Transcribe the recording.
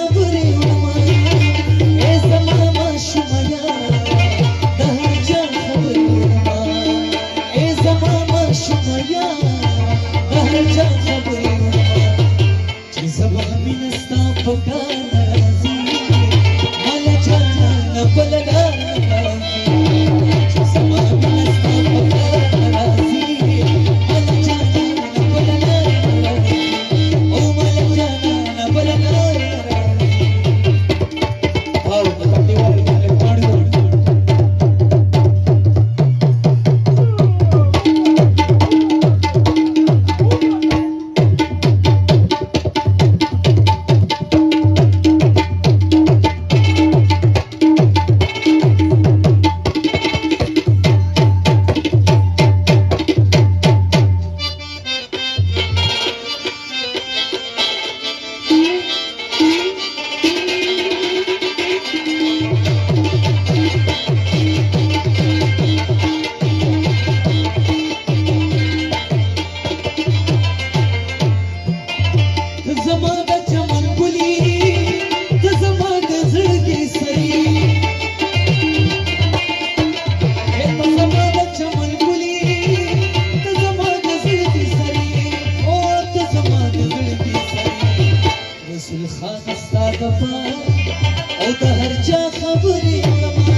خبرې وړمه ای زما ماشومه یاره د هر چا خبرې وړمه ای زما ماشومه یاره د هر چا خبرې وړمه چې زما مینه ستا په کار نه راځي ماله جانه نه بله لار نه راځي چې زما مینه ستا په کار نه راځي ماله جانه نه بله لار نه راځي او ماله جانه نه بله لار نه راځي او د پټې والو مالک پاڼې رسول خان ستا د پاره او د هر چا خبرې وړمه